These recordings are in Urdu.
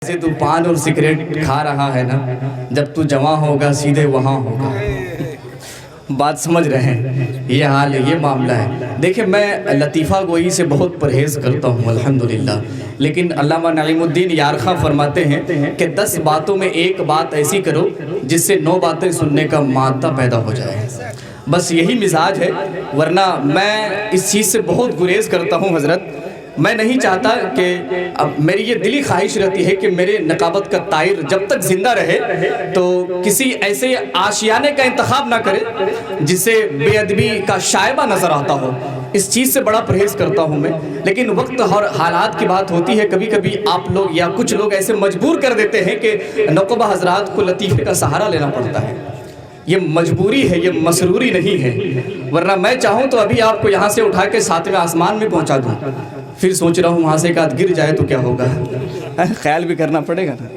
جیسے تو پان اور سگریٹ کھا رہا ہے نا، جب تو جوان ہوگا سیدھے وہاں ہوگا۔ بات سمجھ رہے ہیں؟ یہ حال ہے، یہ معاملہ ہے۔ دیکھیں میں لطیفہ گوئی سے بہت پرہیز کرتا ہوں الحمدللہ، لیکن علامہ نعیم الدین یارخاں فرماتے ہیں کہ 10 باتوں میں ایک بات ایسی کرو جس سے 9 باتیں سننے کا مادہ پیدا ہو جائے۔ بس یہی مزاج ہے، ورنہ میں اس چیز سے بہت گریز کرتا ہوں حضرت۔ میں نہیں چاہتا کہ اب میری یہ دلی خواہش رہتی ہے کہ میرے نقابت کا طائر جب تک زندہ رہے تو کسی ایسے آشیانے کا انتخاب نہ کرے جس سے بے ادبی کا شائبہ نظر آتا ہو۔ اس چیز سے بڑا پرہیز کرتا ہوں میں، لیکن وقت اور حالات کی بات ہوتی ہے، کبھی کبھی آپ لوگ یا کچھ لوگ ایسے مجبور کر دیتے ہیں کہ نقبہ حضرات کو لطیفے کا سہارا لینا پڑتا ہے۔ یہ مجبوری ہے، یہ مسروری نہیں ہے، ورنہ میں چاہوں تو ابھی آپ کو یہاں سے اٹھا کے 7ویں آسمان میں پہنچا دوں۔ پھر سوچ رہا ہوں وہاں سے ایک آدھ گر جائے تو کیا ہوگا، خیال بھی کرنا پڑے گا نا۔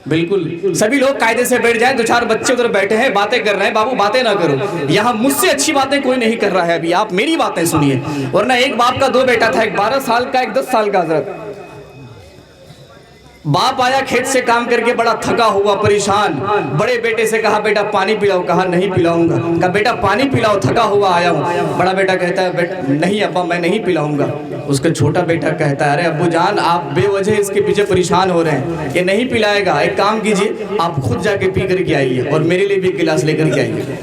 بالکل سبھی لوگ قاعدے سے بیٹھ جائیں، 2-4 بچے ادھر بیٹھے ہیں باتیں کر رہے ہیں، بابو باتیں نہ کرو، یہاں مجھ سے اچھی باتیں کوئی نہیں کر رہا ہے، ابھی آپ میری باتیں سنیے۔ ورنہ ایک باپ کا 2 بیٹا تھا، ایک 12 سال کا ایک 10 سال کا حضرت۔ باپ آیا کھیت سے کام کر کے بڑا تھکا ہوا پریشان، بڑے بیٹے سے کہا بیٹا پانی پلاؤ، کہا نہیں پلاؤں گا، کہا بیٹا پانی پلاؤ تھکا ہوا آیا ہوں۔ بڑا بیٹا کہتا ہے نہیں ابا میں نہیں پلاؤں گا۔ اس کا چھوٹا بیٹا کہتا ہے ارے ابو جان آپ بے وجہ اس کے پیچھے پریشان ہو رہے ہیں، یہ نہیں پلائے گا، ایک کام کیجئے آپ خود جا کے پی کر کے آئیے اور میرے لیے بھی ایک گلاس لے کر کے آئیے۔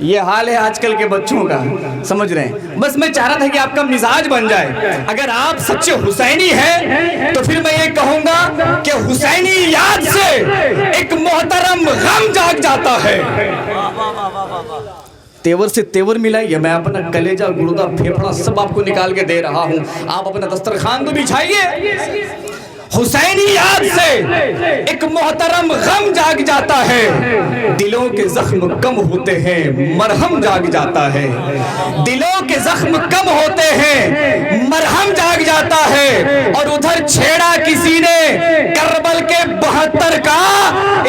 یہ حال ہے آج کل کے بچوں کا، سمجھ رہے ہیں؟ بس میں چاہ رہا تھا کہ آپ کا مزاج بن جائے۔ اگر آپ سچے حسینی ہیں تو پھر میں یہ کہوں گا کہ حسینی یاد سے ایک محترم غم جاگ جاتا ہے۔ تیور سے تیور ملائیے، میں اپنا کلیجہ گردہ پھیپھڑا سب آپ کو نکال کے دے رہا ہوں، آپ اپنا دسترخوان تو بچھائیے۔ حسینی یاد سے ایک محترم غم جاگ جاتا ہے، دلوں کے زخم کم ہوتے ہیں مرہم جاگ جاتا ہے، دلوں کے زخم کم ہوتے ہیں مرہم جاگ جاتا ہے۔ اور ادھر چھیڑا کسی نے کربل کے 72 کا،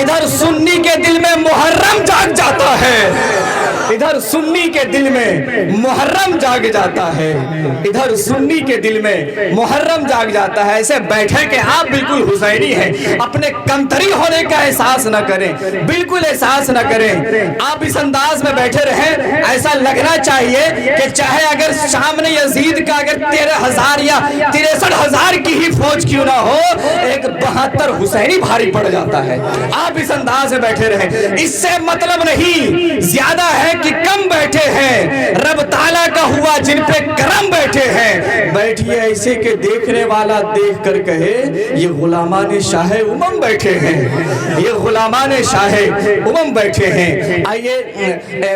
ادھر سنی کے دل میں محرم جاگ جاتا ہے، ادھر سنی کے دل میں محرم جاگ جاتا ہے، ادھر سنی کے دل میں محرم جاگ جاتا ہے۔ ایسے بیٹھے کہ آپ بالکل حسینی ہیں، اپنے کمتری ہونے کا احساس نہ کریں، بالکل احساس نہ کریں، آپ اس انداز میں بیٹھے رہیں۔ ایسا لگنا چاہیے کہ چاہے اگر سامنے یزید کا اگر 13,000 یا 63,000 کی ہی فوج کیوں نہ ہو، ایک 72 حسینی بھاری پڑ جاتا ہے۔ آپ اس انداز میں بیٹھے رہیں، اس سے مطلب نہیں زیادہ ہے کہ کم بیٹھے ہیں، رب تعالیٰ کا ہوا جن پہ کرم بیٹھے ہیں۔ بیٹھیے ایسے کہ دیکھنے والا دیکھ کر کہے یہ غلامان شاہ امم بیٹھے ہیں، یہ غلامان شاہ امم بیٹھے ہیں۔ آئیے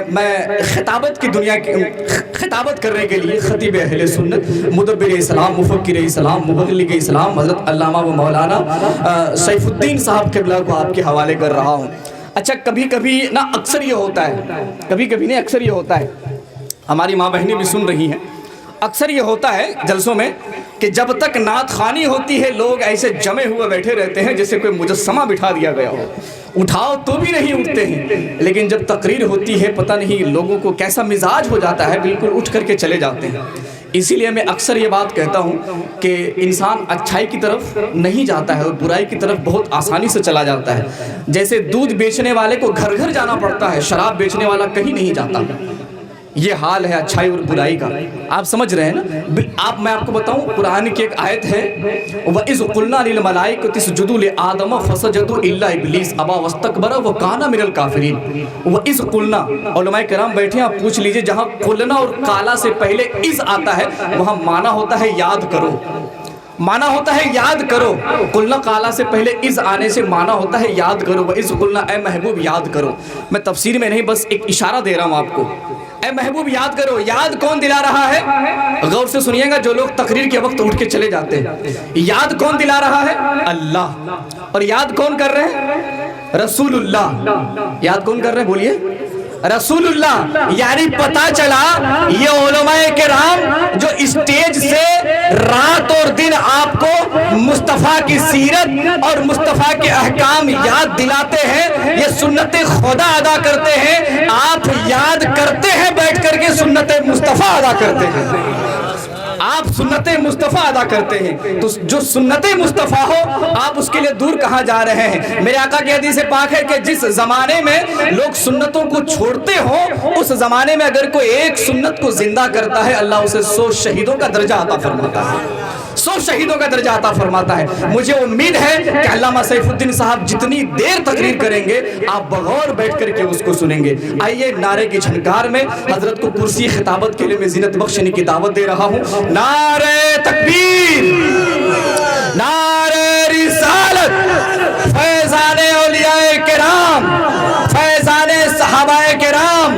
میں خطابت کی دنیا کی خطابت کرنے کے لیے خطیب اہل سنت، مدبر اسلام، مفکر اسلام، مبلغ اسلام حضرت علامہ و مولانا سیف الدین صاحب قبلہ کو آپ کے حوالے کر رہا ہوں۔ اچھا کبھی کبھی نا اکثر یہ ہوتا ہے، کبھی کبھی نہیں اکثر یہ ہوتا ہے، ہماری ماں بہنیں بھی سن رہی ہیں، اکثر یہ ہوتا ہے جلسوں میں کہ جب تک نعت خوانی ہوتی ہے لوگ ایسے جمے ہوئے بیٹھے رہتے ہیں جیسے کوئی مجسمہ بٹھا دیا گیا ہو، اٹھاؤ تو بھی نہیں اٹھتے ہیں، لیکن جب تقریر ہوتی ہے پتہ نہیں لوگوں کو کیسا مزاج ہو جاتا ہے، بالکل اٹھ کر کے چلے جاتے ہیں۔ اسی لیے میں اکثر یہ بات کہتا ہوں کہ انسان اچھائی کی طرف نہیں جاتا ہے اور برائی کی طرف بہت آسانی سے چلا جاتا ہے۔ جیسے دودھ بیچنے والے کو گھر گھر جانا پڑتا ہے، شراب بیچنے والا کہیں نہیں جاتا۔ یہ حال ہے اچھائی اور برائی کا، آپ سمجھ رہے ہیں نا؟ میں آپ کو بتاؤں قرآن کی ایک آیت ہے وَإِذْ قُلْنَا لِلْمَلَائِكَةِ اسْجُدُوا لِآدَمَ فَسَجَدُوا إِلَّا إِبْلِيسَ أَبَى وَاسْتَكْبَرَ وَكَانَ مِنَ الْكَافِرِينَ۔ وَإِذْ قُلْنَا، علماء کرام بیٹھے آپ پوچھ لیجئے، جہاں قلنا اور قالا سے پہلے اذ آتا ہے وہاں معنی ہوتا ہے یاد کرو، معنی ہوتا ہے یاد کرو۔ قلنا قالا سے پہلے اذ آنے سے معنی ہوتا ہے یاد کرو، وَإِذْ قُلْنَا اے محبوب یاد کرو۔ میں تفسیر میں نہیں بس ایک اشارہ دے رہا ہوں آپ کو، اے محبوب یاد کرو۔ یاد کون دلا رہا ہے؟ غور سے سنیے گا جو لوگ تقریر کے وقت اٹھ کے چلے جاتے ہیں، یاد کون دلا رہا ہے؟ اللہ۔ اور یاد کون کر رہے ہیں؟ رسول اللہ۔ یاد کون کر رہے ہیں بولیے؟ رسول اللہ۔ یعنی پتا چلا یہ علماء کرام جو اسٹیج سے رات اور دن آپ کو مصطفیٰ کی سیرت اور مصطفیٰ کے احکام یاد دلاتے ہیں، یہ سنت خدا ادا کرتے ہیں، آپ یاد کرتے ہیں بیٹھ کر کے سنت مصطفیٰ ادا کرتے ہیں۔ آپ سنت مصطفیٰ ادا کرتے ہیں تو جو سنت مصطفیٰ ہو آپ اس کے لیے دور کہاں جا رہے ہیں؟ میرے آقا کی حدیث پاک ہے کہ جس زمانے میں لوگ سنتوں کو چھوڑتے ہوں اس زمانے میں اگر کوئی ایک سنت کو زندہ کرتا ہے اللہ اسے 100 شہیدوں کا درجہ عطا فرماتا ہے، 100 شہیدوں کا درجہ عطا فرماتا ہے۔ مجھے امید ہے کہ علامہ سیف الدین صاحب جتنی دیر تقریر کریں گے آپ بغور بیٹھ کر کے اس کو سنیں گے۔ آئیے نعرے کی جھنکار میں حضرت کو کرسی خطابت کے لیے میں زینت بخشنے کی دعوت دے رہا ہوں۔ نعرہ تکبیر، نعرہ رسالت، فیضان اولیاء کرام، فیضان صحابہ کرام،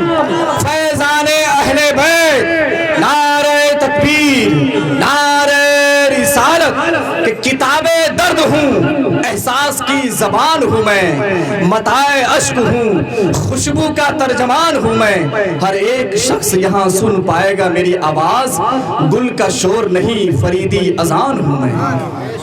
فیضان اہل بیت، نعرہ تکبیر، نعرہ رسالت کہ کتاب درد ہوں، احساس کی زبان ہوں میں، متاع اشک ہوں، خوشبو کا ترجمان ہوں میں، ہر ایک شخص یہاں سن پائے گا میری آواز، گل کا شور نہیں فریدی اذان ہوں میں۔